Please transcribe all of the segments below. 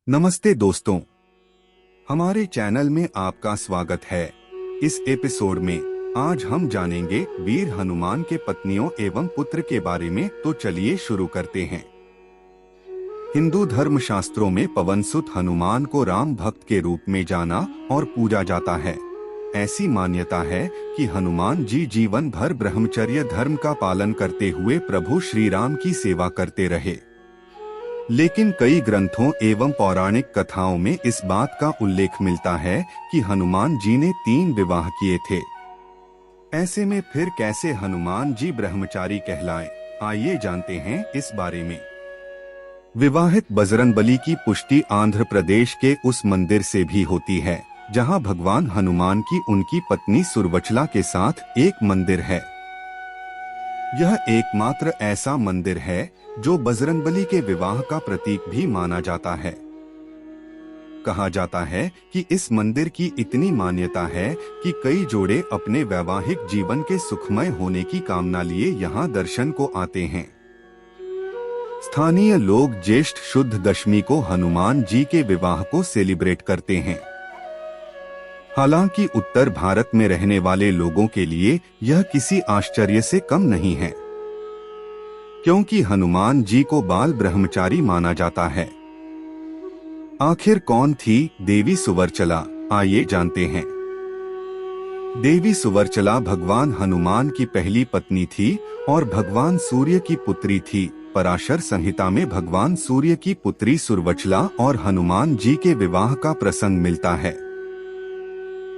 नमस्ते दोस्तों, हमारे चैनल में आपका स्वागत है। इस एपिसोड में आज हम जानेंगे वीर हनुमान के पत्नियों एवं पुत्र के बारे में। तो चलिए शुरू करते हैं। हिंदू धर्मशास्त्रों में पवनसुत हनुमान को राम भक्त के रूप में जाना और पूजा जाता है। ऐसी मान्यता है कि हनुमान जी जीवन भर ब्रह्मचर्य धर्म का पालन करते हुए प्रभु श्री राम की सेवा करते रहे। लेकिन कई ग्रंथों एवं पौराणिक कथाओं में इस बात का उल्लेख मिलता है कि हनुमान जी ने 3 विवाह किए थे। ऐसे में फिर कैसे हनुमान जी ब्रह्मचारी कहलाए, आइए जानते हैं इस बारे में। विवाहित बजरंगबली की पुष्टि आंध्र प्रदेश के उस मंदिर से भी होती है जहां भगवान हनुमान की उनकी पत्नी सुरवचला के साथ एक मंदिर है। यह एकमात्र ऐसा मंदिर है जो बजरंगबली के विवाह का प्रतीक भी माना जाता है। कहा जाता है कि इस मंदिर की इतनी मान्यता है कि कई जोड़े अपने वैवाहिक जीवन के सुखमय होने की कामना लिए यहाँ दर्शन को आते हैं। स्थानीय लोग ज्येष्ठ शुद्ध दशमी को हनुमान जी के विवाह को सेलिब्रेट करते हैं। हालांकि उत्तर भारत में रहने वाले लोगों के लिए यह किसी आश्चर्य से कम नहीं है, क्योंकि हनुमान जी को बाल ब्रह्मचारी माना जाता है। आखिर कौन थी देवी सुवर्चला, आइए जानते हैं। देवी सुवर्चला भगवान हनुमान की पहली पत्नी थी और भगवान सूर्य की पुत्री थी। पराशर संहिता में भगवान सूर्य की पुत्री सुरवचला और हनुमान जी के विवाह का प्रसंग मिलता है।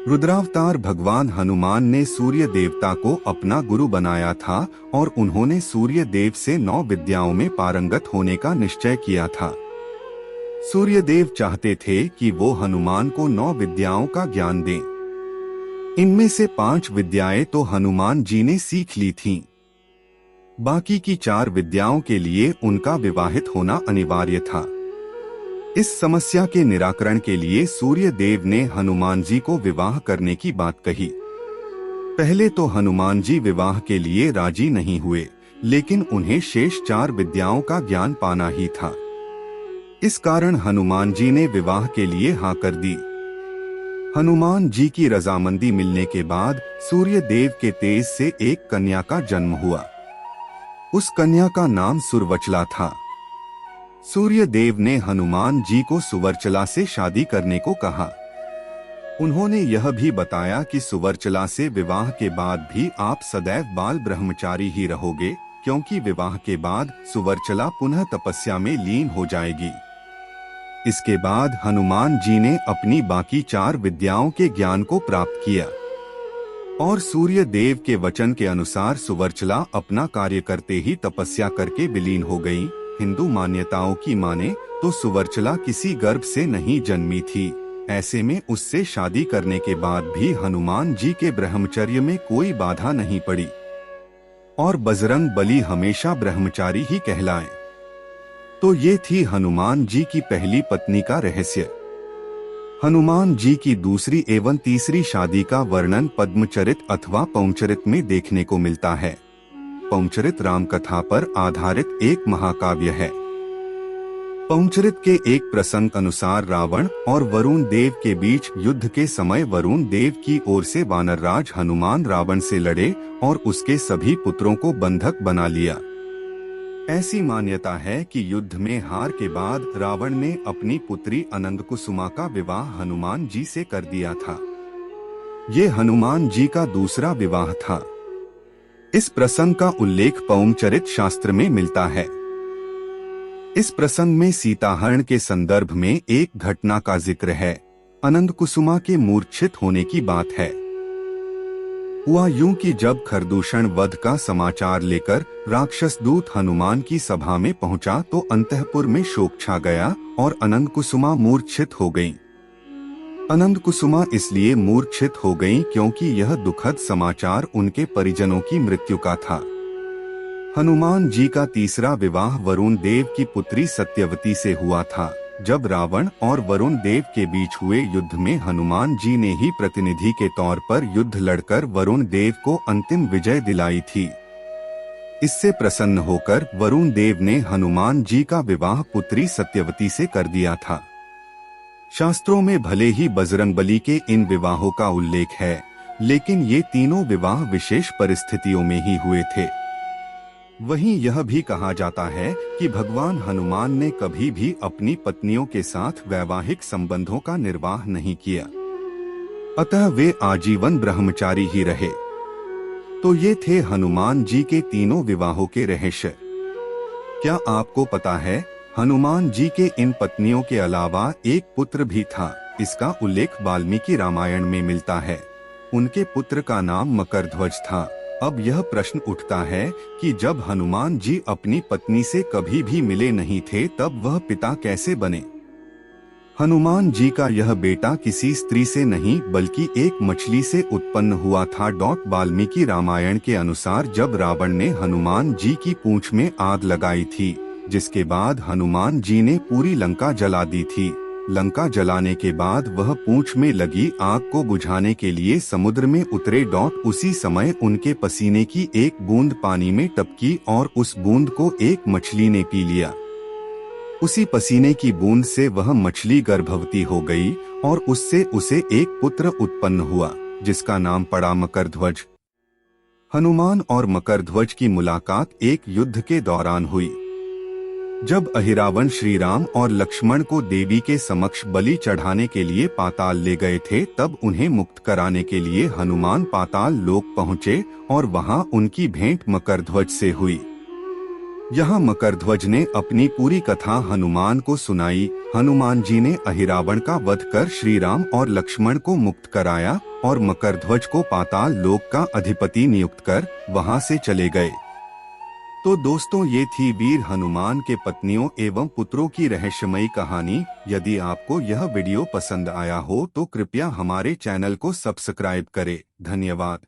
रुद्रावतार भगवान हनुमान ने सूर्य देवता को अपना गुरु बनाया था और उन्होंने सूर्य देव से 9 विद्याओं में पारंगत होने का निश्चय किया था। सूर्य देव चाहते थे कि वो हनुमान को 9 विद्याओं का ज्ञान दें। इनमें से 5 विद्याएं तो हनुमान जी ने सीख ली थीं। बाकी की 4 विद्याओं के लिए उनका विवाहित होना अनिवार्य था। इस समस्या के निराकरण के लिए सूर्य देव ने हनुमान जी को विवाह करने की बात कही। पहले तो हनुमान जी विवाह के लिए राजी नहीं हुए, लेकिन उन्हें शेष 4 विद्याओं का ज्ञान पाना ही था। इस कारण हनुमान जी ने विवाह के लिए हाँ कर दी। हनुमान जी की रजामंदी मिलने के बाद सूर्य देव के तेज से एक कन्या का जन्म हुआ। उस कन्या का नाम सुरवचला था। सूर्य देव ने हनुमान जी को सुवर्चला से शादी करने को कहा। उन्होंने यह भी बताया कि सुवर्चला से विवाह के बाद भी आप सदैव बाल ब्रह्मचारी ही रहोगे, क्योंकि विवाह के बाद सुवर्चला पुनः तपस्या में लीन हो जाएगी। इसके बाद हनुमान जी ने अपनी बाकी 4 विद्याओं के ज्ञान को प्राप्त किया और सूर्य देव के वचन के अनुसार सुवर्चला अपना कार्य करते ही तपस्या करके विलीन हो गई। हिंदू मान्यताओं की माने तो सुवर्चला किसी गर्भ से नहीं जन्मी थी। ऐसे में उससे शादी करने के बाद भी हनुमान जी के ब्रह्मचर्य में कोई बाधा नहीं पड़ी और बजरंग बली हमेशा ब्रह्मचारी ही कहलाए। तो ये थी हनुमान जी की पहली पत्नी का रहस्य। हनुमान जी की दूसरी एवं तीसरी शादी का वर्णन पद्मचरित अथवा पौंचरित में देखने को मिलता है। पौंचरित राम कथा पर आधारित एक महाकाव्य है। पौंचरित के एक प्रसंग अनुसार रावण और वरुण देव के बीच युद्ध के समय वरुण देव की ओर से वानरराज हनुमान रावण से लड़े और उसके सभी पुत्रों को बंधक बना लिया। ऐसी मान्यता है कि युद्ध में हार के बाद रावण ने अपनी पुत्री अनंगकुसुमा का विवाह हनुमान जी से कर दिया था। ये हनुमान जी का दूसरा विवाह था। इस प्रसंग का उल्लेख पौंचरित शास्त्र में मिलता है। इस प्रसंग में सीताहरण के संदर्भ में एक घटना का जिक्र है। अनंगकुसुमा के मूर्छित होने की बात है। हुआ यूं कि जब खरदूषण वध का समाचार लेकर राक्षस दूत हनुमान की सभा में पहुंचा तो अंतःपुर में शोक छा गया और अनंगकुसुमा मूर्छित हो गईं। अनंगकुसुमा इसलिए मूर्छित हो गईं क्योंकि यह दुखद समाचार उनके परिजनों की मृत्यु का था। हनुमान जी का तीसरा विवाह वरुण देव की पुत्री सत्यवती से हुआ था। जब रावण और वरुण देव के बीच हुए युद्ध में हनुमान जी ने ही प्रतिनिधि के तौर पर युद्ध लड़कर वरुण देव को अंतिम विजय दिलाई थी। इससे प्रसन्न होकर वरुण देव ने हनुमान जी का विवाह पुत्री सत्यवती से कर दिया था। शास्त्रों में भले ही बजरंगबली के इन विवाहों का उल्लेख है, लेकिन ये तीनों विवाह विशेष परिस्थितियों में ही हुए थे। वहीं यह भी कहा जाता है कि भगवान हनुमान ने कभी भी अपनी पत्नियों के साथ वैवाहिक संबंधों का निर्वाह नहीं किया, अतः वे आजीवन ब्रह्मचारी ही रहे। तो ये थे हनुमान जी के तीनों विवाहों के रहस्य। क्या आपको पता है, हनुमान जी के इन पत्नियों के अलावा एक पुत्र भी था। इसका उल्लेख वाल्मीकि रामायण में मिलता है। उनके पुत्र का नाम मकरध्वज था। अब यह प्रश्न उठता है कि जब हनुमान जी अपनी पत्नी से कभी भी मिले नहीं थे, तब वह पिता कैसे बने। हनुमान जी का यह बेटा किसी स्त्री से नहीं बल्कि एक मछली से उत्पन्न हुआ था। वाल्मीकि रामायण के अनुसार जब रावण ने हनुमान जी की पूंछ में आग लगाई थी, जिसके बाद हनुमान जी ने पूरी लंका जला दी थी। लंका जलाने के बाद वह पूंछ में लगी आग को बुझाने के लिए समुद्र में उतरे। उसी समय उनके पसीने की एक बूंद पानी में टपकी और उस बूंद को एक मछली ने पी लिया। उसी पसीने की बूंद से वह मछली गर्भवती हो गई और उससे उसे एक पुत्र उत्पन्न हुआ, जिसका नाम पड़ा मकरध्वज। हनुमान और मकरध्वज की मुलाकात एक युद्ध के दौरान हुई। जब अहिरावण श्री राम और लक्ष्मण को देवी के समक्ष बलि चढ़ाने के लिए पाताल ले गए थे, तब उन्हें मुक्त कराने के लिए हनुमान पाताल लोक पहुँचे और वहां उनकी भेंट मकरध्वज से हुई। यहाँ मकरध्वज ने अपनी पूरी कथा हनुमान को सुनाई। हनुमान जी ने अहिरावण का वध कर श्री राम और लक्ष्मण को मुक्त कराया और मकरध्वज को पाताल लोक का अधिपति नियुक्त कर वहां से चले गए। तो दोस्तों, ये थी वीर हनुमान के पत्नियों एवं पुत्रों की रहस्यमयी कहानी। यदि आपको यह वीडियो पसंद आया हो तो कृपया हमारे चैनल को सब्सक्राइब करें। धन्यवाद।